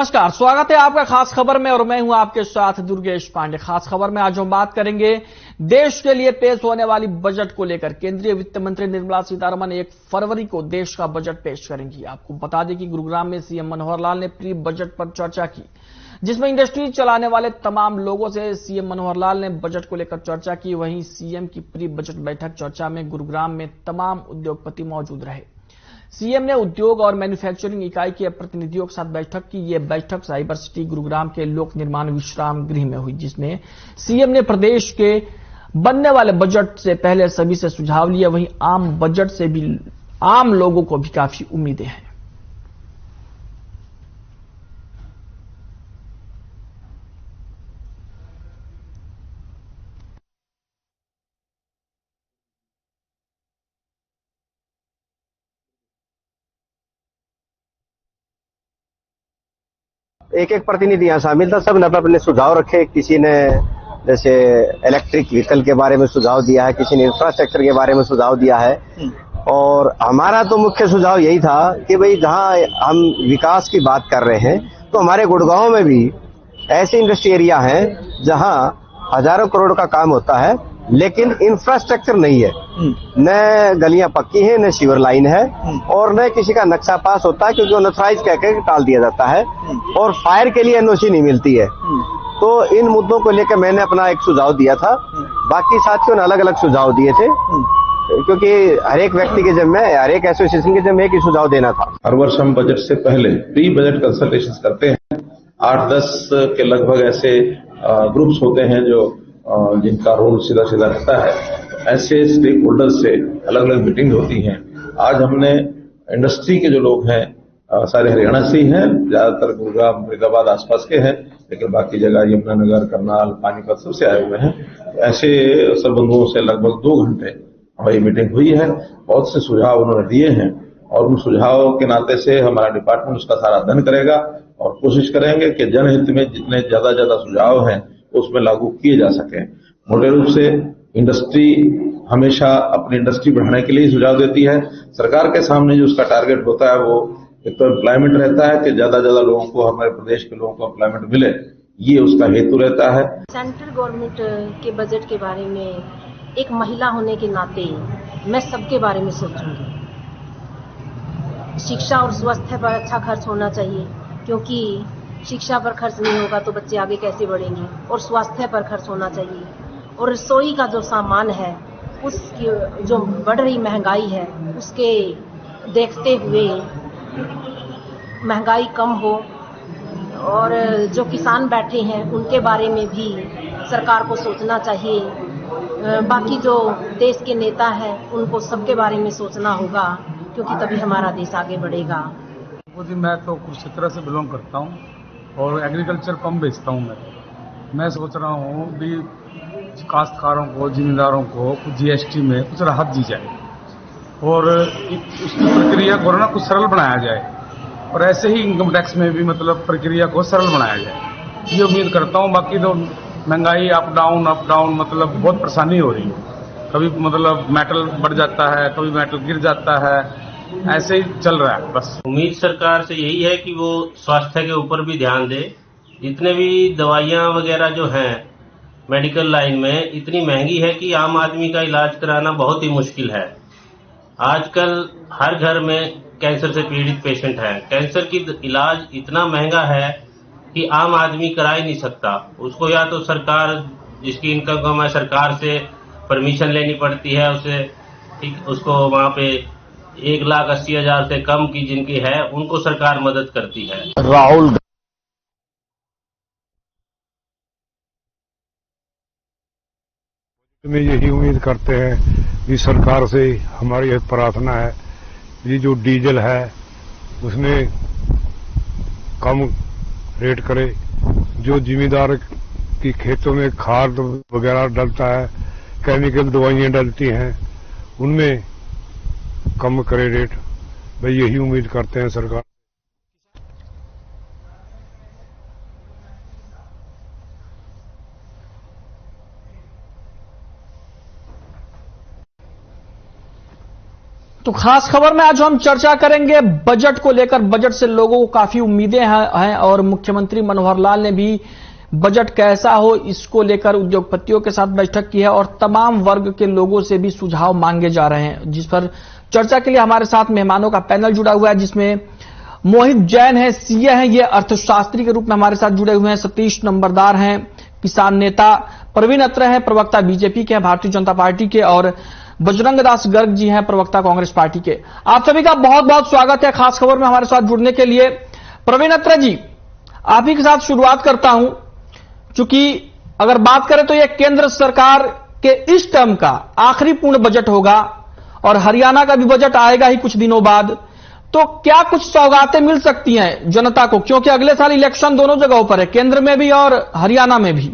नमस्कार, स्वागत है आपका खास खबर में और मैं हूं आपके साथ दुर्गेश पांडे। खास खबर में आज हम बात करेंगे देश के लिए पेश होने वाली बजट को लेकर। केंद्रीय वित्त मंत्री निर्मला सीतारमण 1 फरवरी को देश का बजट पेश करेंगी। आपको बता दें कि गुरुग्राम में सीएम मनोहर लाल ने प्री बजट पर चर्चा की, जिसमें इंडस्ट्री चलाने वाले तमाम लोगों से सीएम मनोहर लाल ने बजट को लेकर चर्चा की। वहीं सीएम की प्री बजट बैठक चर्चा में गुरुग्राम में तमाम उद्योगपति मौजूद रहे। सीएम ने उद्योग और मैन्युफैक्चरिंग इकाई के प्रतिनिधियों के साथ बैठक की। यह बैठक साइबर सिटी गुरुग्राम के लोक निर्माण विश्राम गृह में हुई, जिसमें सीएम ने प्रदेश के बनने वाले बजट से पहले सभी से सुझाव लिए। वहीं आम बजट से भी आम लोगों को भी काफी उम्मीदें हैं। एक एक प्रतिनिधि यहाँ शामिल था। सब ने अपने सुझाव रखे। किसी ने जैसे इलेक्ट्रिक व्हीकल के बारे में सुझाव दिया है, किसी ने इंफ्रास्ट्रक्चर के बारे में सुझाव दिया है। और हमारा तो मुख्य सुझाव यही था कि भाई जहाँ हम विकास की बात कर रहे हैं तो हमारे गुड़गांव में भी ऐसे इंडस्ट्री एरिया हैं जहाँ हजारों करोड़ का काम होता है लेकिन इंफ्रास्ट्रक्चर नहीं है। न गलियां पक्की हैं, न सीवर लाइन है और न किसी का नक्शा पास होता है क्योंकि अनऑथराइज कह के टाल दिया जाता है और फायर के लिए एनओसी नहीं मिलती है। तो इन मुद्दों को लेकर मैंने अपना एक सुझाव दिया था। बाकी साथियों ने अलग अलग सुझाव दिए थे क्योंकि हर एक व्यक्ति के जिम्मे, हर एक एसोसिएशन के जिम्मे एक ही सुझाव देना था। हर वर्ष हम बजट से पहले प्री बजट कंसल्टेशन करते हैं। 8-10 के लगभग ऐसे ग्रुप्स होते हैं जो जिनका रोल सीधा सीधा रहता है। ऐसे स्टेक होल्डर्स से अलग अलग मीटिंग होती हैं। आज हमने इंडस्ट्री के जो लोग हैं सारे हरियाणा से ही हैं, ज्यादातर गुरुग्राम फरीदाबाद आसपास के हैं, लेकिन बाकी जगह यमुनानगर, करनाल, पानीपत सबसे आए हुए हैं। ऐसे सब बंधुओं से लगभग 2 घंटे हमारी मीटिंग हुई है। बहुत से सुझाव उन्होंने दिए हैं और उन सुझावों के नाते से हमारा डिपार्टमेंट उसका सारा अध्ययन करेगा और कोशिश करेंगे कि जनहित में जितने ज्यादा सुझाव हैं उसमें लागू किए जा सके। मोटे रूप से इंडस्ट्री हमेशा अपनी इंडस्ट्री बढ़ाने के लिए सुझाव देती है। सरकार के सामने जो उसका टारगेट होता है वो एक तो एम्प्लॉयमेंट रहता है कि ज्यादा लोगों को, हमारे प्रदेश के लोगों को एम्प्लॉयमेंट मिले, ये उसका हेतु रहता है। सेंट्रल गवर्नमेंट के बजट के बारे में एक महिला होने के नाते मैं सबके बारे में सोचूंगी। शिक्षा और स्वास्थ्य पर अच्छा खर्च होना चाहिए क्योंकि शिक्षा पर खर्च नहीं होगा तो बच्चे आगे कैसे बढ़ेंगे, और स्वास्थ्य पर खर्च होना चाहिए। और रसोई का जो सामान है उसकी जो बढ़ रही महंगाई है उसके देखते हुए महंगाई कम हो, और जो किसान बैठे हैं उनके बारे में भी सरकार को सोचना चाहिए। बाकी जो देश के नेता हैं उनको सबके बारे में सोचना होगा क्योंकि तभी हमारा देश आगे बढ़ेगा। जी, मैं तो कुछ क्षेत्र से बिलोंग करता हूँ और एग्रीकल्चर कम बेचता हूँ। मैं सोच रहा हूँ भी काश्तकारों को, जिम्मेदारों को कुछ जीएसटी में कुछ राहत दी जाए और उसकी प्रक्रिया को ना कुछ सरल बनाया जाए, और ऐसे ही इनकम टैक्स में भी मतलब प्रक्रिया को सरल बनाया जाए, ये उम्मीद करता हूँ। बाकी तो महंगाई अप डाउन मतलब बहुत परेशानी हो रही है। कभी मतलब मेटल बढ़ जाता है, कभी मेटल गिर जाता है, ऐसे ही चल रहा है। बस उम्मीद सरकार से यही है कि वो स्वास्थ्य के ऊपर भी ध्यान दे। जितने भी दवाइयां वगैरह जो हैं मेडिकल लाइन में इतनी महंगी है कि आम आदमी का इलाज कराना बहुत ही मुश्किल है। आजकल हर घर में कैंसर से पीड़ित पेशेंट हैं। कैंसर की इलाज इतना महंगा है कि आम आदमी करा ही नहीं सकता। उसको या तो सरकार, जिसकी इनकम कम है, सरकार से परमिशन लेनी पड़ती है उसे, ठीक, उसको वहाँ पे 1,80,000 से कम की जिनकी है उनको सरकार मदद करती है। राहुल में यही उम्मीद करते हैं कि सरकार से हमारी यह प्रार्थना है, ये जो डीजल है उसमें कम रेट करे। जो जिम्मेदार की खेतों में खाद वगैरह डलता है, केमिकल दवाइयां डलती हैं, उनमें कम करे रेट। भाई यही उम्मीद करते हैं सरकार। तो खास खबर में आज हम चर्चा करेंगे बजट को लेकर। बजट से लोगों को काफी उम्मीदें हैं और मुख्यमंत्री मनोहर लाल ने भी बजट कैसा हो इसको लेकर उद्योगपतियों के साथ बैठक की है और तमाम वर्ग के लोगों से भी सुझाव मांगे जा रहे हैं, जिस पर चर्चा के लिए हमारे साथ मेहमानों का पैनल जुड़ा हुआ है, जिसमें मोहित जैन है, सीए हैं, ये अर्थशास्त्री के रूप में हमारे साथ जुड़े हुए हैं। सतीश नंबरदार हैं, किसान नेता। प्रवीण अत्रे हैं, प्रवक्ता बीजेपी के, भारतीय जनता पार्टी के। और बजरंग दास गर्ग जी हैं, प्रवक्ता कांग्रेस पार्टी के। आप सभी का बहुत बहुत स्वागत है खास खबर में हमारे साथ जुड़ने के लिए। प्रवीण अत्रे जी, आप ही के साथ शुरुआत करता हूं, क्योंकि अगर बात करें तो यह केंद्र सरकार के इस टर्म का आखिरी पूर्ण बजट होगा और हरियाणा का भी बजट आएगा ही कुछ दिनों बाद। तो क्या कुछ सौगातें मिल सकती हैं जनता को, क्योंकि अगले साल इलेक्शन दोनों जगहों पर है, केंद्र में भी और हरियाणा में भी?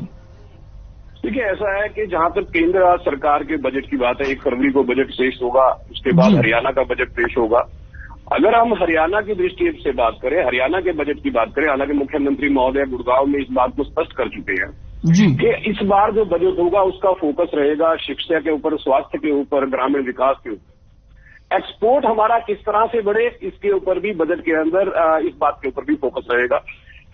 देखिए, ऐसा है कि जहां तक केंद्र सरकार के बजट की बात है, 1 फरवरी को बजट पेश होगा, उसके बाद हरियाणा का बजट पेश होगा। अगर हम हरियाणा की दृष्टि से बात करें, हरियाणा के बजट की बात करें, हालांकि मुख्यमंत्री महोदय गुड़गांव में इस बात को स्पष्ट कर चुके हैं कि इस बार जो बजट होगा उसका फोकस रहेगा शिक्षा के ऊपर, स्वास्थ्य के ऊपर, ग्रामीण विकास के ऊपर। एक्सपोर्ट हमारा किस तरह से बढ़े, इसके ऊपर भी बजट के अंदर इस बात के ऊपर भी फोकस रहेगा,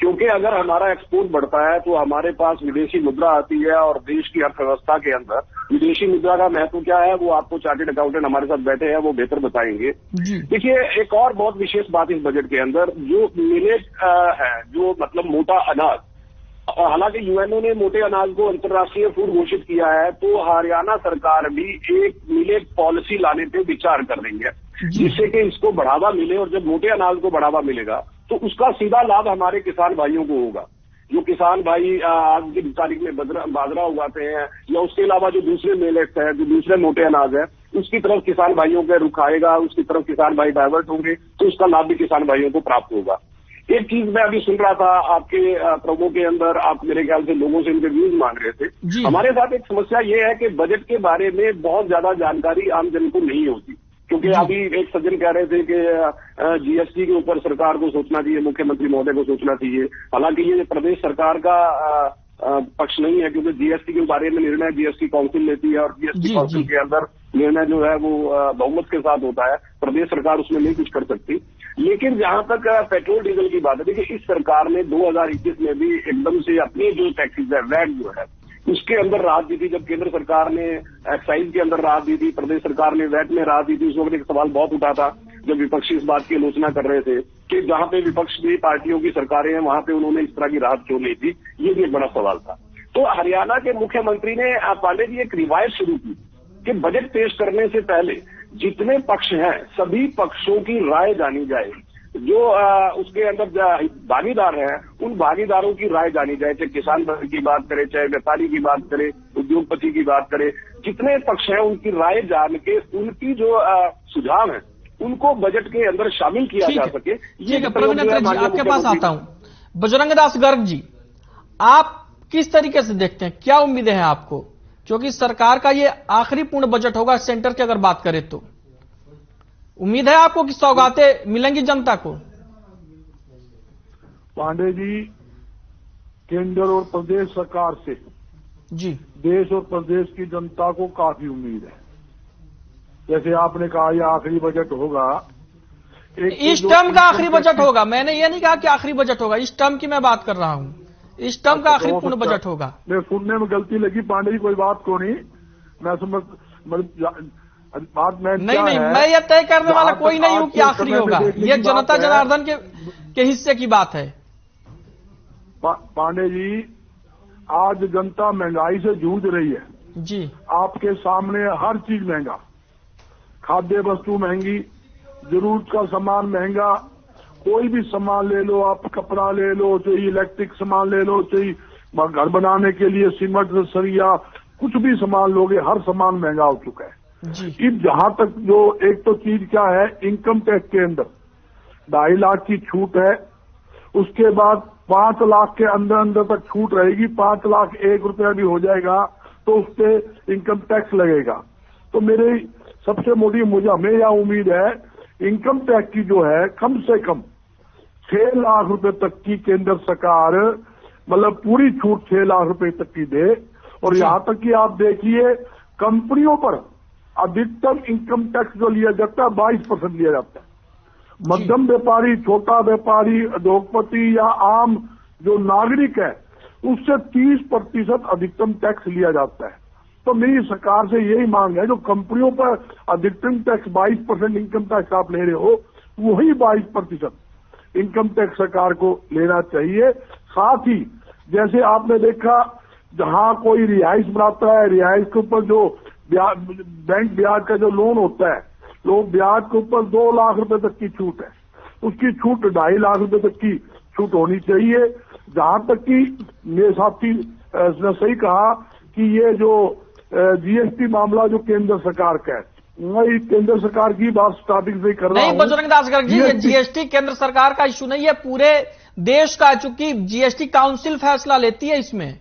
क्योंकि अगर हमारा एक्सपोर्ट बढ़ता है तो हमारे पास विदेशी मुद्रा आती है और देश की अर्थव्यवस्था के अंदर विदेशी मुद्रा का महत्व क्या है वो आपको चार्टर्ड अकाउंटेंट हमारे साथ बैठे हैं वो बेहतर बताएंगे। देखिए, एक और बहुत विशेष बात इस बजट के अंदर जो मिलेट है, जो मतलब मोटा अनाज, हालांकि यूएनओ ने मोटे अनाज को अंतर्राष्ट्रीय फूड घोषित किया है, तो हरियाणा सरकार भी एक मिलेट पॉलिसी लाने पे विचार कर रही है, जिससे कि इसको बढ़ावा मिले। और जब मोटे अनाज को बढ़ावा मिलेगा तो उसका सीधा लाभ हमारे किसान भाइयों को होगा। जो किसान भाई आज की तारीख में बाजरा उगाते हैं या उसके अलावा जो दूसरे मिलेट्स है, जो दूसरे मोटे अनाज है, उसकी तरफ किसान भाइयों का रुख आएगा, उसकी तरफ किसान भाई डाइवर्ट होंगे, तो उसका लाभ भी किसान भाइयों को प्राप्त होगा। एक चीज मैं अभी सुन रहा था आपके प्रोमो के अंदर, आप मेरे ख्याल से लोगों से इनके व्यूज मांग रहे थे। हमारे साथ एक समस्या ये है कि बजट के बारे में बहुत ज्यादा जानकारी आम जन को नहीं होती, क्योंकि अभी एक सज्जन कह रहे थे कि जीएसटी के ऊपर सरकार को सोचना चाहिए, मुख्यमंत्री महोदय को सोचना चाहिए। हालांकि ये प्रदेश सरकार का पक्ष नहीं है, क्योंकि जीएसटी के बारे में निर्णय जीएसटी काउंसिल लेती है और जीएसटी काउंसिल के अंदर निर्णय जो है वो बहुमत के साथ होता है, प्रदेश सरकार उसमें नहीं कुछ कर सकती। लेकिन जहां तक पेट्रोल डीजल की बात है, देखिए इस सरकार ने 2021 में भी एकदम से अपनी जो टैक्सेस है, वैट जो है, उसके अंदर राहत दी थी। जब केंद्र सरकार ने एक्साइज के अंदर राहत दी थी, प्रदेश सरकार ने वैट में राहत दी थी, उस वक्त एक सवाल बहुत उठा था जब विपक्षी इस बात की आलोचना कर रहे थे कि जहां पे विपक्ष की पार्टियों की सरकारें हैं वहां पे उन्होंने इस तरह की राहत क्यों नहीं थी, ये भी एक बड़ा सवाल था। तो हरियाणा के मुख्यमंत्री ने पांडे जी एक रिवायत शुरू की कि बजट पेश करने से पहले जितने पक्ष हैं सभी पक्षों की राय जानी जाए, जो उसके अंदर भागीदार हैं उन भागीदारों की राय जानी जाए, चाहे किसान की बात करें, चाहे व्यापारी की बात करें, उद्योगपति की बात करें, जितने पक्ष हैं उनकी राय जान के उनकी जो सुझाव है उनको बजट के अंदर शामिल किया जा सके। ये प्रवीण अत्रे जी, आपके पास आता हूं। बजरंग दास गर्ग जी, आप किस तरीके से देखते हैं, क्या उम्मीदें हैं आपको, क्योंकि सरकार का ये आखिरी पूर्ण बजट होगा सेंटर की अगर बात करें तो उम्मीद है आपको कि सौगातें मिलेंगी जनता को? पांडे जी, केंद्र और प्रदेश सरकार से जी देश और प्रदेश की जनता को काफी उम्मीद है। जैसे आपने कहा यह आखिरी बजट होगा, इस टर्म का आखिरी बजट होगा, मैंने ये नहीं कहा कि आखिरी बजट होगा, इस टर्म की मैं बात कर रहा हूं, इस टर्म का आखिरी पूर्ण बजट होगा। मैं सुनने में गलती लगी पांडे जी, कोई बात को नहीं, मैं समझ बात में नहीं, मैं ये तय करने वाला कोई नहीं हूं कि आखिरी होगा, ये जनता जनार्दन के हिस्से की बात है। पांडे जी, आज जनता महंगाई से जूझ रही है जी, आपके सामने हर चीज महंगा, खाद्य वस्तु महंगी, जरूरत का सामान महंगा, कोई भी सामान ले लो आप, कपड़ा ले लो, चाहे इलेक्ट्रिक सामान ले लो, चाहे घर बनाने के लिए सीमेंट सरिया, कुछ भी सामान लोगे, हर सामान महंगा हो चुका है जी। जहां तक जो एक तो चीज क्या है, इनकम टैक्स के अंदर 2.5 लाख की छूट है, उसके बाद 5 लाख के अंदर अंदर तक छूट रहेगी, 5 लाख 1 रुपया भी हो जाएगा तो उस पर इनकम टैक्स लगेगा। तो मेरे सबसे मोटी हमें यह उम्मीद है इनकम टैक्स की जो है कम से कम 6 लाख रुपए तक की केंद्र सरकार मतलब पूरी छूट 6 लाख रुपए तक की दे। और यहां तक कि आप देखिए कंपनियों पर अधिकतम इनकम टैक्स जो लिया जाता है 22% लिया जाता है। मध्यम व्यापारी, छोटा व्यापारी, उद्योगपति या आम जो नागरिक है उससे 30% अधिकतम टैक्स लिया जाता है। तो मेरी सरकार से यही मांग है, जो कंपनियों पर अधिकतम टैक्स 22% इनकम टैक्स आप ले रहे हो, वही 22% इनकम टैक्स सरकार को लेना चाहिए। साथ ही जैसे आपने देखा, जहां कोई रिहाइश बनाता है, रिहाइश के ऊपर जो बैंक ब्याज का जो लोन होता है, लोग ब्याज के ऊपर 2 लाख रुपए तक की छूट है, उसकी छूट 2.5 लाख रुपए तक की छूट होनी चाहिए। जहां तक कि मेरे साथी ने सही कहा कि ये जो जीएसटी मामला जो केंद्र सरकार का है, मैं केंद्र सरकार की बात स्टार्टिंग से कर रहा हूं। नहीं बजरंग दास गर्ग जी, ये जीएसटी केंद्र सरकार का इशू नहीं है, पूरे देश का, चूंकि जीएसटी काउंसिल फैसला लेती है इसमें।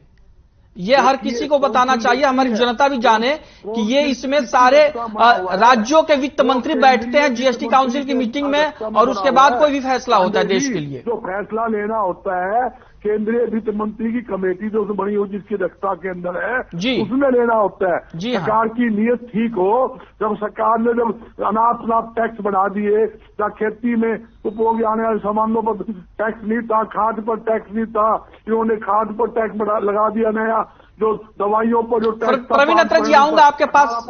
ये हर किसी को बताना चाहिए, हमारी जनता भी जाने कि ये इसमें सारे राज्यों के वित्त मंत्री बैठते हैं जीएसटी काउंसिल की मीटिंग में, और उसके बाद कोई भी फैसला होता है देश के लिए। जो फैसला लेना होता है केंद्रीय वित्त मंत्री की कमेटी जो बनी हो, जिसकी अध्यक्षता के अंदर है, उसमें लेना होता है। सरकार की नीयत ठीक हो, जब सरकार ने जब अनाप टैक्स बढ़ा दिए, या खेती में उपभोग आने वाले सामानों पर टैक्स नहीं था, खाद पर टैक्स नहीं था, इन्होंने खाद पर टैक्स लगा दिया नया, जो दवाइयों पर जो टैक्स। प्रवीण अत्रे जी, आऊंगा आपके पास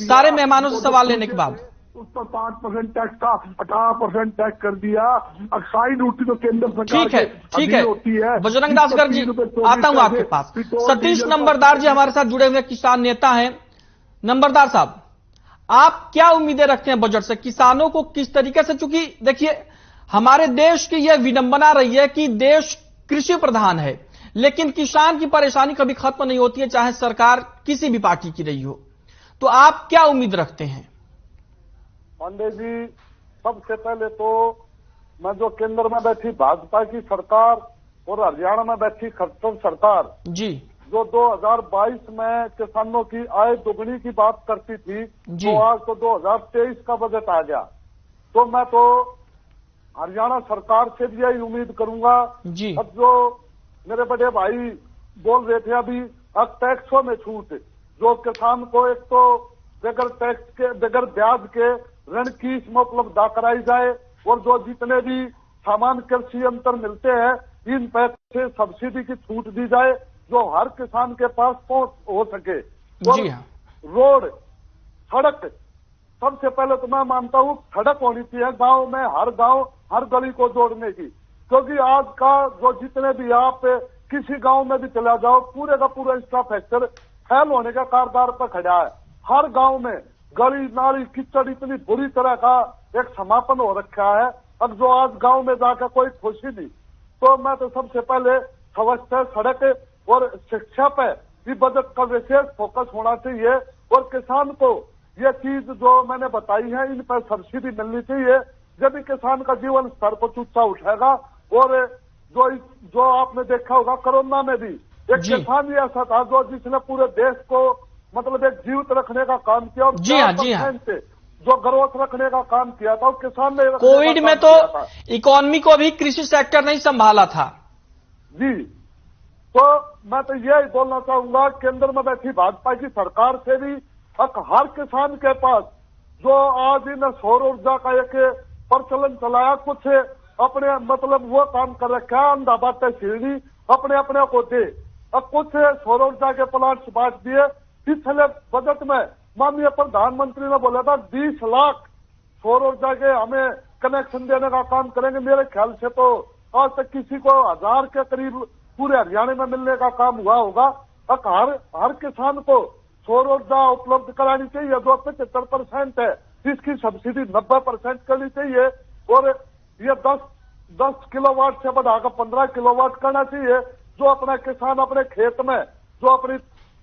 सारे मेहमानों से सवाल लेने के बाद। उस पर 5% टैक्स था, 18% टैक्स कर दिया। एक्साइज ड्यूटी तो केंद्र सरकार ठीक है होती है। बजरंग दास गर्ग जी, आता हूं आपके पास। सतीश नंबरदार जी हमारे साथ जुड़े हुए किसान नेता हैं। नंबरदार साहब, आप क्या उम्मीदें रखते हैं बजट से? किसानों को किस तरीके से, चूंकि देखिए हमारे देश की यह विडंबना रही है कि देश कृषि प्रधान है, लेकिन किसान की परेशानी कभी खत्म नहीं होती है, चाहे सरकार किसी भी पार्टी की रही हो। तो आप क्या उम्मीद रखते हैं? पांडे जी, सबसे पहले तो मैं जो केंद्र में बैठी भाजपा की सरकार और हरियाणा में बैठी खट्टर सरकार जी, जो 2022 में किसानों की आय दोगुनी की बात करती थी, तो आज तो 2023 का बजट आ गया। तो मैं तो हरियाणा सरकार से भी यही उम्मीद करूंगा जी। अब जो मेरे बड़े भाई बोल रहे थे अभी, अब टैक्सों में छूट, जो किसान को एक तो बगैर टैक्स के, बगैर ब्याज के ऋण की इसमें उपलब्धता कराई जाए, और जो जितने भी सामान कृषि यंत्र मिलते हैं इन पैसे सब्सिडी की छूट दी जाए, जो हर किसान के पास पहुंच हो सके। और रोड, सड़क, सबसे पहले तो मैं मानता हूं सड़क होनी चाहिए गांव में, हर गली को जोड़ने की, क्योंकि आज का जो जितने भी आप किसी गांव में भी चला जाओ, पूरे का पूरा इंफ्रास्ट्रक्चर फेल होने का कारदार पर खड़ा है। हर गांव में गली नाली कीचड़ इतनी बुरी तरह का एक समापन हो रखा है। अब जो आज गांव में जाकर कोई खुशी नहीं, तो मैं तो सबसे पहले स्वास्थ्य, सड़क और शिक्षा पे भी बजट का विशेष फोकस होना चाहिए, और किसान को ये चीज जो मैंने बताई है इन पर सब्सिडी मिलनी चाहिए, जब किसान का जीवन स्तर को ऊंचा उठेगा। और जो आपने देखा होगा कोरोना में भी एक किसान ही ऐसा था जो जिसने पूरे देश को मतलब एक जीवित रखने का काम किया, और जी हाँ, जो ग्रोथ रखने का काम किया था, किसान ने कोविड में तो इकोनॉमी को भी कृषि सेक्टर नहीं संभाला था जी। तो मैं तो यही बोलना चाहूंगा केंद्र में बैठी भाजपा की सरकार से भी, हर किसान के पास जो आज इन सौर ऊर्जा का एक प्रचलन चलाया, कुछ अपने मतलब वो काम कर रखा है, अंधा बाटे सीढ़ी अपने अपने को दे, अब कुछ सौर ऊर्जा के प्लांट बांट दिए। पिछले बजट में माननीय प्रधानमंत्री ने बोला था 20 लाख सौर ऊर्जा के हमें कनेक्शन देने का काम करेंगे। मेरे ख्याल से तो आज तक किसी को 1000 के करीब पूरे हरियाणा में मिलने का काम हुआ होगा। हर किसान को सौर ऊर्जा उपलब्ध करानी चाहिए, जो 75% है इसकी सब्सिडी 90% करनी चाहिए, और ये 10 किलोवाट से बढ़ाकर 15 किलोवाट करना चाहिए, जो अपना किसान अपने खेत में जो अपनी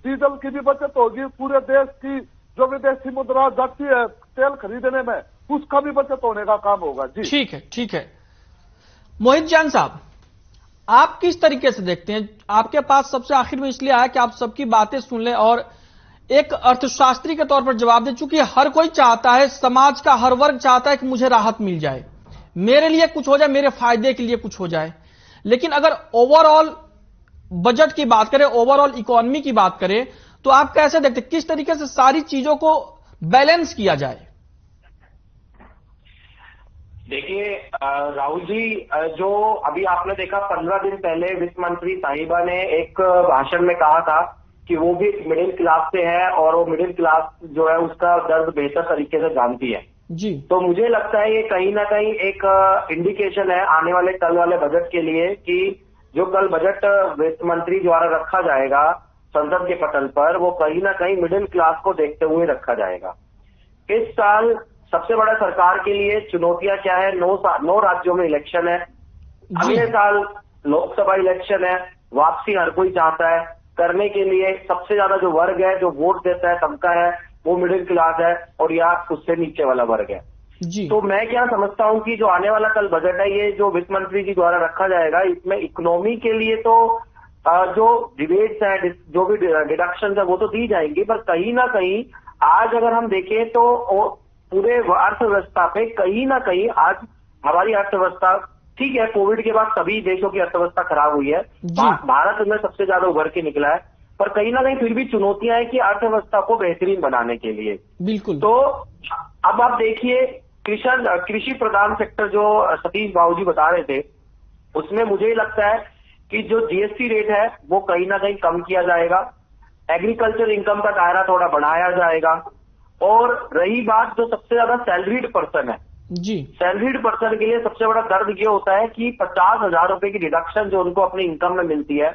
डीजल की भी बचत होगी, पूरे देश की जो विदेशी मुद्रा जाती है तेल खरीदने में, उसका भी बचत होने का काम होगा जी। ठीक है। मोहित जैन साहब, आप किस तरीके से देखते हैं? आपके पास सबसे आखिर में इसलिए आया कि आप सबकी बातें सुन लें और एक अर्थशास्त्री के तौर पर जवाब दें, चूंकि हर कोई चाहता है, समाज का हर वर्ग चाहता है कि मुझे राहत मिल जाए, मेरे लिए कुछ हो जाए, मेरे फायदे के लिए कुछ हो जाए। लेकिन अगर ओवरऑल बजट की बात करें, ओवरऑल इकोनॉमी की बात करें, तो आप कैसे देखते, किस तरीके से सारी चीजों को बैलेंस किया जाए? देखिए राहुल जी, जो अभी आपने देखा 15 दिन पहले वित्त मंत्री साहिबा ने एक भाषण में कहा था कि वो भी मिडिल क्लास से है और वो मिडिल क्लास जो है उसका दर्द बेहतर तरीके से जानती है जी। तो मुझे लगता है ये कहीं ना कहीं एक इंडिकेशन है आने वाले कल वाले बजट के लिए कि जो कल बजट वित्त मंत्री द्वारा रखा जाएगा संसद के पटल पर, वो कहीं ना कहीं मिडिल क्लास को देखते हुए रखा जाएगा। इस साल सबसे बड़ा सरकार के लिए चुनौतियां क्या है? 9 राज्यों में इलेक्शन है, अगले साल लोकसभा इलेक्शन है, वापसी हर कोई चाहता है करने के लिए। सबसे ज्यादा जो वर्ग है जो वोट देता है तबका है वो मिडिल क्लास है और या उससे नीचे वाला वर्ग है जी। तो मैं क्या समझता हूं कि जो आने वाला कल बजट है ये जो वित्त मंत्री जी द्वारा रखा जाएगा, इसमें इकोनॉमी के लिए तो जो डिबेट्स है, जो भी डिडक्शन है वो तो दी जाएंगी, पर कहीं ना कहीं आज अगर हम देखें तो पूरे अर्थव्यवस्था पे कहीं ना कहीं आज हमारी अर्थव्यवस्था ठीक है, कोविड के बाद सभी देशों की अर्थव्यवस्था खराब हुई है, भारत में सबसे ज्यादा उभर के निकला है, पर कहीं ना कहीं फिर भी चुनौतियां हैं कि अर्थव्यवस्था को बेहतरीन बनाने के लिए। बिल्कुल। तो अब आप देखिए कृषि प्रधान सेक्टर जो सतीश बाबू जी बता रहे थे, उसमें मुझे लगता है कि जो जीएसटी रेट है वो कहीं ना कहीं कम किया जाएगा, एग्रीकल्चर इनकम का दायरा थोड़ा बढ़ाया जाएगा, और रही बात जो सबसे ज्यादा सैलरीड पर्सन है जी, सैलरीड पर्सन के लिए सबसे बड़ा दर्द ये होता है कि 50,000 रुपए की डिडक्शन जो उनको अपनी इनकम में मिलती है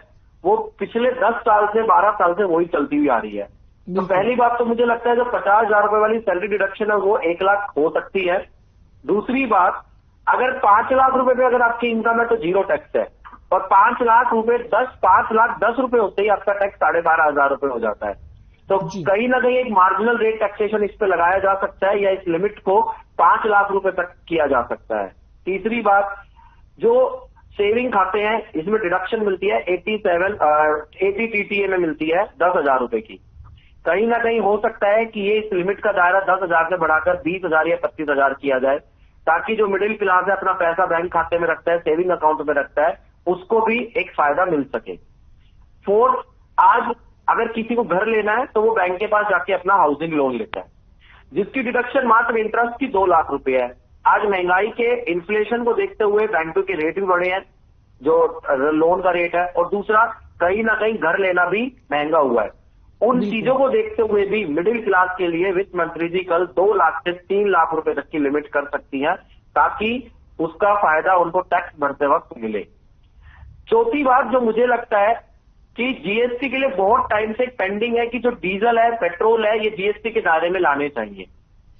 वो पिछले 10 साल से 12 साल से वही चलती हुई आ रही है। तो पहली बात तो मुझे लगता है जो 50,000 रुपए वाली सैलरी डिडक्शन है वो 1 लाख हो सकती है। दूसरी बात, अगर 5 लाख रुपए पे अगर आपकी इनकम है तो 0 टैक्स है, और 5 लाख रुपए 5 लाख 10 रुपए होते ही आपका टैक्स 12,500 रुपए हो जाता है। तो कहीं ना कहीं एक मार्जिनल रेट टैक्सेशन इस पे लगाया जा सकता है या इस लिमिट को 5 लाख रुपए तक किया जा सकता है। तीसरी बात, जो सेविंग खाते हैं इसमें डिडक्शन मिलती है 80 TTA में मिलती है 10,000 रुपए की, कहीं ना कहीं हो सकता है कि ये इस लिमिट का दायरा 10,000 से बढ़ाकर 20,000 या 25,000 किया जाए, ताकि जो मिडिल क्लास है अपना पैसा बैंक खाते में रखता है, सेविंग अकाउंट में रखता है, उसको भी एक फायदा मिल सके। फोर्थ, आज अगर किसी को घर लेना है तो वो बैंक के पास जाके अपना हाउसिंग लोन लेता है, जिसकी डिडक्शन मात्र इंटरेस्ट की 2 लाख रुपए है। आज महंगाई के इन्फ्लेशन को देखते हुए बैंकों के रेट भी बढ़े हैं, जो लोन का रेट है, और दूसरा कहीं ना कहीं घर लेना भी महंगा हुआ है। उन चीजों को देखते हुए भी मिडिल क्लास के लिए वित्त मंत्री जी कल 2 लाख से 3 लाख रुपए तक की लिमिट कर सकती हैं, ताकि उसका फायदा उनको टैक्स भरते वक्त मिले। चौथी बात जो मुझे लगता है कि जीएसटी के लिए बहुत टाइम से पेंडिंग है कि जो डीजल है, पेट्रोल है, ये जीएसटी के दायरे में लाने चाहिए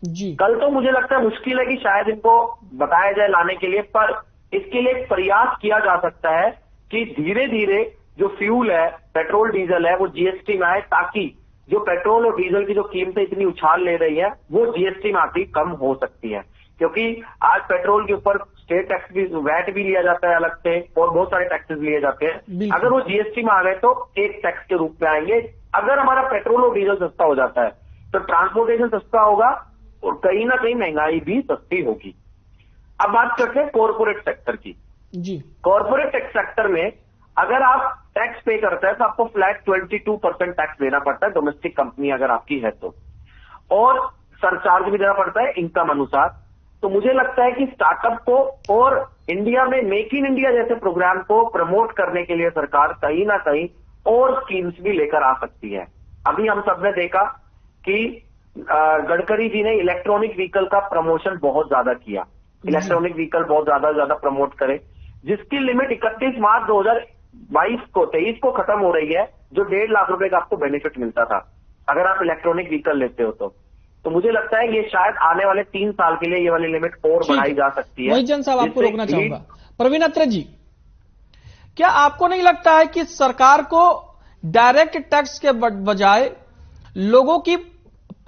जी। कल तो मुझे लगता है मुश्किल है कि शायद इनको बताया जाए लाने के लिए, पर इसके लिए एक प्रयास किया जा सकता है कि धीरे धीरे जो फ्यूल है, पेट्रोल डीजल है, वो जीएसटी में आए, ताकि जो पेट्रोल और डीजल की जो कीमतें इतनी उछाल ले रही है वो जीएसटी में आती कम हो सकती है। क्योंकि आज पेट्रोल के ऊपर स्टेट टैक्स भी, वैट भी लिया जाता है अलग से, और बहुत सारे टैक्सेस लिए जाते हैं। अगर वो जीएसटी में आ गए तो एक टैक्स के रूप में आएंगे। अगर हमारा पेट्रोल और डीजल सस्ता हो जाता है तो ट्रांसपोर्टेशन सस्ता होगा और कहीं ना कहीं महंगाई भी सस्ती होगी। अब बात करते हैं कॉर्पोरेट सेक्टर की जी। कॉर्पोरेट सेक्टर में अगर आप टैक्स पे करते हैं तो आपको फ्लैट 22% टैक्स देना पड़ता है, डोमेस्टिक कंपनी अगर आपकी है तो, और सरचार्ज भी देना पड़ता है इनकम अनुसार। तो मुझे लगता है कि स्टार्टअप को और इंडिया में मेक इन इंडिया जैसे प्रोग्राम को प्रमोट करने के लिए सरकार कहीं ना कहीं और स्कीम्स भी लेकर आ सकती है। अभी हम सबने देखा कि गडकरी जी ने इलेक्ट्रॉनिक व्हीकल का प्रमोशन बहुत ज्यादा किया, इलेक्ट्रॉनिक व्हीकल बहुत ज्यादा प्रमोट करे, जिसकी लिमिट 31 मार्च 2023 को खत्म हो रही है, जो 1.5 लाख रुपए का आपको बेनिफिट मिलता था अगर आप इलेक्ट्रॉनिक व्हीकल लेते हो तो मुझे लगता है ये शायद आने वाले 3 साल के लिए ये वाली लिमिट और बढ़ाई जा सकती है। वही साहब आपको रोकना चाहूंगा। प्रवीण अत्रे जी, क्या आपको नहीं लगता है कि सरकार को डायरेक्ट टैक्स के बजाय लोगों की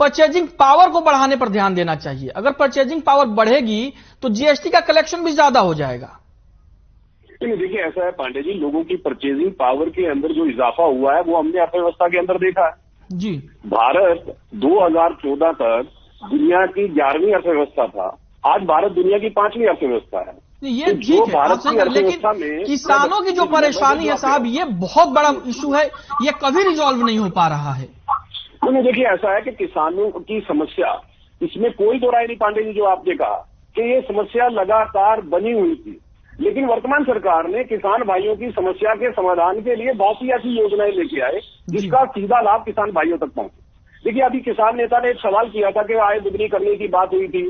परचेजिंग पावर को बढ़ाने पर ध्यान देना चाहिए? अगर परचेजिंग पावर बढ़ेगी तो जीएसटी का कलेक्शन भी ज्यादा हो जाएगा। देखिए ऐसा है पांडे जी, लोगों की परचेजिंग पावर के अंदर जो इजाफा हुआ है वो हमने अर्थव्यवस्था के अंदर देखा है जी। भारत 2014 तक दुनिया की 11वीं अर्थव्यवस्था था, आज भारत दुनिया की 5वीं अर्थव्यवस्था है। ये ठीक है, लेकिन किसानों की जो परेशानी है साहब, ये बहुत बड़ा इशू है, ये कभी रिजॉल्व नहीं हो पा रहा है। तो देखिए ऐसा है कि किसानों की समस्या, इसमें कोई दो राय नहीं पांडे जी, जो आपने कहा कि ये समस्या लगातार बनी हुई थी, लेकिन वर्तमान सरकार ने किसान भाइयों की समस्या के समाधान के लिए बहुत सी ऐसी योजनाएं लेके आए जिसका सीधा लाभ किसान भाइयों तक पहुंचे। देखिए अभी किसान नेता ने एक सवाल किया था कि आय दुगनी करने की बात हुई थी।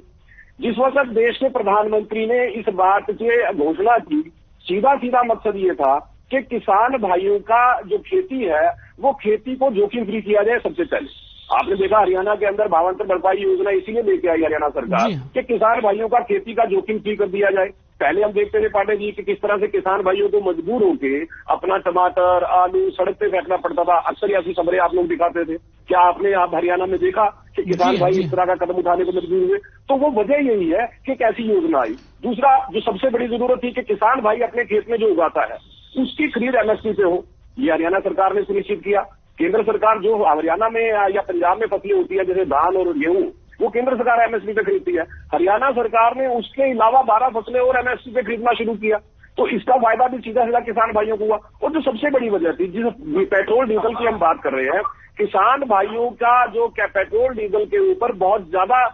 जिस वक्त देश के प्रधानमंत्री ने इस बात की घोषणा की, सीधा सीधा मकसद ये था कि किसान भाइयों का जो खेती है वो खेती को जोखिम फ्री किया जाए। सबसे पहले आपने देखा हरियाणा के अंदर भावांतर भरपाई योजना इसीलिए लेके आई हरियाणा सरकार कि किसान भाइयों का खेती का जोखिम फ्री कर दिया जाए। पहले हम देखते थे पांडे जी कि किस तरह से किसान भाइयों को मजबूर होके अपना टमाटर, आलू सड़क पे फेंकना पड़ता था। अक्सर ऐसी खबरें आप लोग दिखाते थे। क्या आपने आप हरियाणा में देखा कि किसान भाई इस तरह का कदम उठाने को मजबूर हुए? तो वो वजह यही है कि एक ऐसी योजना आई। दूसरा जो सबसे बड़ी जरूरत थी कि किसान भाई अपने खेत में जो उगाता है उसकी खरीद एमएसपी पे हो, ये हरियाणा सरकार ने सुनिश्चित किया। केंद्र सरकार जो हरियाणा में या पंजाब में फसलें होती है जैसे धान और गेहूं, वो केंद्र सरकार एमएसपी पे खरीदती है। हरियाणा सरकार ने उसके अलावा 12 फसलें और एमएसपी पे खरीदना शुरू किया, तो इसका फायदा भी सीधा सीधा किसान भाइयों को हुआ। और जो सबसे बड़ी वजह थी, जिस पेट्रोल डीजल की हम बात कर रहे हैं, किसान भाइयों का जो पेट्रोल डीजल के ऊपर बहुत ज्यादा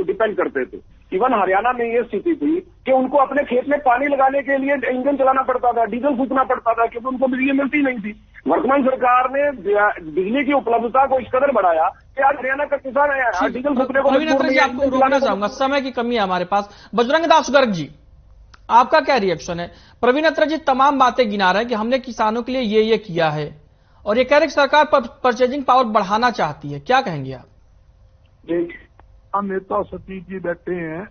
डिपेंड करते थे। इवन हरियाणा में ये स्थिति थी कि उनको अपने खेत में पानी लगाने के लिए इंजन चलाना पड़ता था, डीजल फूकना पड़ता था, क्योंकि उनको बिजली मिलती नहीं थी। वर्तमान सरकार ने बिजली की उपलब्धता को इस कदर बढ़ाया कि आज हरियाणा का किसान डीजल फूकने को प्रवीण जी, आपको रोकना चाहूंगा, समय की कमी है हमारे पास। बजरंग दास गर्ग जी, आपका क्या रिएक्शन है? प्रवीण जी तमाम बातें गिना रहे हैं कि हमने किसानों के लिए ये किया है, और ये कह रहे कि सरकार परचेजिंग पावर बढ़ाना चाहती है, क्या कहेंगे आप? नेता सतीश जी बैठे हैं,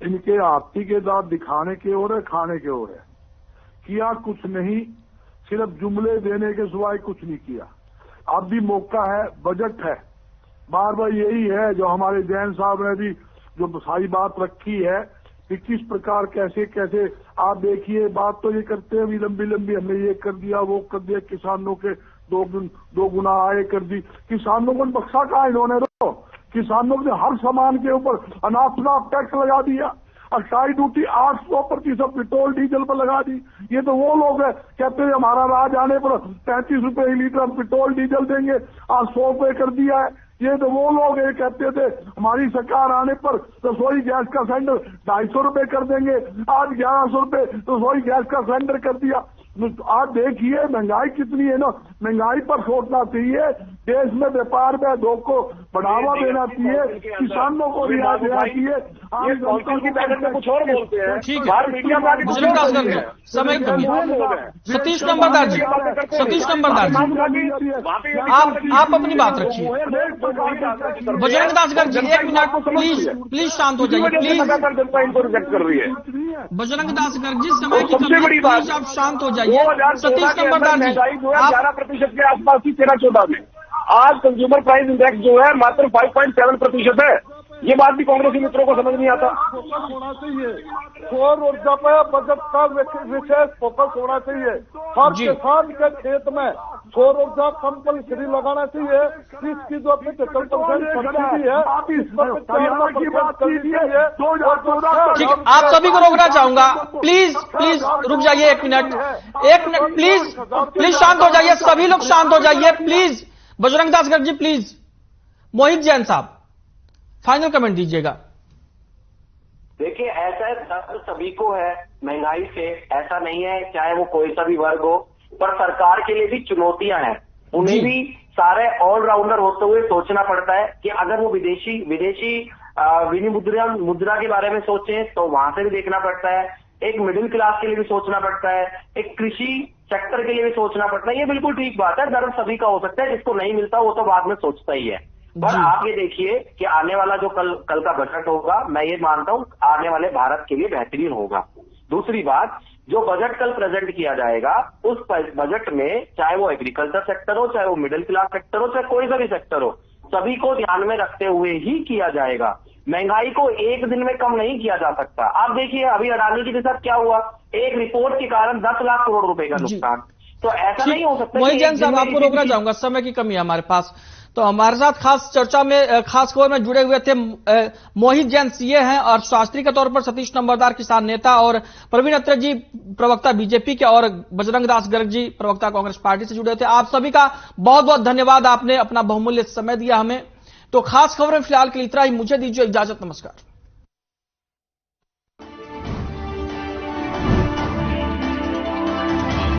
इनके हाथी के दांत दिखाने के ओर है, खाने के ओर है। किया कुछ नहीं, सिर्फ जुमले देने के सिवाय कुछ नहीं किया। अब भी मौका है, बजट है, बार बार यही है जो हमारे जैन साहब ने भी जो सारी बात रखी है कि किस प्रकार कैसे कैसे आप देखिए। बात तो ये करते हैं भी लंबी लंबी, हमने ये कर दिया वो कर दिया, किसानों के दो गुना आय कर दी। किसानों को बख्शा कहा इन्होंने? किसानों के हर सामान के ऊपर अनाप शनाप टैक्स लगा दिया, अस्थायी ड्यूटी 800% पेट्रोल डीजल पर लगा दी। ये तो वो लोग हैं कहते हैं हमारा राज आने पर 35 रुपए लीटर हम पेट्रोल डीजल देंगे, आज 100 रुपए कर दिया है। ये तो वो लोग ये कहते थे हमारी सरकार आने पर रसोई गैस का सिलेंडर 250 रुपए कर देंगे, आज 1100 रुपए रसोई गैस का सिलेंडर कर दिया। आज देखिए महंगाई कितनी है ना, महंगाई पर सोचना चाहिए, देश में व्यापार में उद्योग को बढ़ावा देना चाहिए, किसानों को रियायत देना चाहिए। की बैठक में कुछ और बोलते हैं, ठीक है, समय कमी। सतीश नंबरदार जी, सतीश नंबरदार जी, आप अपनी बात रखिए। बजरंग दास गर्ग जी, 1 मिनट प्लीज शांत हो जाइए, प्लीज। इनको रिजेक्ट कर रही है बजरंग दास गर्ग जी, समय की कमी, प्लीज आप शांत हो जाइए। सतीश नंबरदार जी, महंगाई जो है 11% के आसपास थी 13-14 में, आज कंज्यूमर प्राइस इंडेक्स जो है मात्र 5.7% है। ये बात भी कांग्रेसी मित्रों को समझ नहीं आता। होना चाहिए, सौर ऊर्जा पे बजट का विशेष फोकस होना चाहिए। हर किसान के खेत में सौर ऊर्जा कंपल्सरी लगाना चाहिए। इसकी जो 75% सब्सिडी है, ठीक है, आप सभी को रोकना चाहूंगा, प्लीज प्लीज रुक जाइए 1 मिनट, 1 मिनट प्लीज शांत हो जाइए, सभी लोग शांत हो जाइए प्लीज। बजरंग दास गर्ग जी प्लीज। मोहित जैन साहब फाइनल कमेंट दीजिएगा। देखिए ऐसा दर्द सभी को है महंगाई से, ऐसा नहीं है, चाहे वो कोई सा भी वर्ग हो, पर सरकार के लिए भी चुनौतियां हैं। उन्हें भी सारे ऑलराउंडर होते हुए सोचना पड़ता है कि अगर वो विदेशी मुद्रा के बारे में सोचें तो वहां से भी देखना पड़ता है, एक मिडिल क्लास के लिए भी सोचना पड़ता है, एक कृषि सेक्टर के लिए भी सोचना पड़ता है। ये बिल्कुल ठीक बात है, दर्द सभी का हो सकता है, जिसको नहीं मिलता वो तो बाद में सोचता ही है। पर आप ये देखिए कि आने वाला जो कल का बजट होगा, मैं ये मानता हूं आने वाले भारत के लिए बेहतरीन होगा। दूसरी बात, जो बजट कल प्रेजेंट किया जाएगा उस बजट में चाहे वो एग्रीकल्चर सेक्टर हो, चाहे वो मिडिल क्लास सेक्टर हो, चाहे कोई सा भी सेक्टर हो, सभी को ध्यान में रखते हुए ही किया जाएगा। महंगाई को एक दिन में कम नहीं किया जा सकता। आप देखिए अभी अडानी जी के साथ क्या हुआ, एक रिपोर्ट के कारण 10 लाख करोड़ रुपए का नुकसान। तो ऐसा नहीं हो सकता। मोहित जैन साहब, आपको रोकना चाहूंगा, समय की कमी है हमारे पास। तो हमारे साथ खास चर्चा में, खास खबर में जुड़े हुए थे मोहित जैन सीए हैं और शास्त्री के तौर पर सतीश नंबरदार किसान नेता, और प्रवीण अत्रे जी प्रवक्ता बीजेपी के, और बजरंग दास गर्ग जी प्रवक्ता कांग्रेस पार्टी से जुड़े थे। आप सभी का बहुत बहुत धन्यवाद, आपने अपना बहुमूल्य समय दिया हमें। तो खास खबर में फिलहाल के लिए इतना ही, मुझे दीजिए इजाजत, नमस्कार।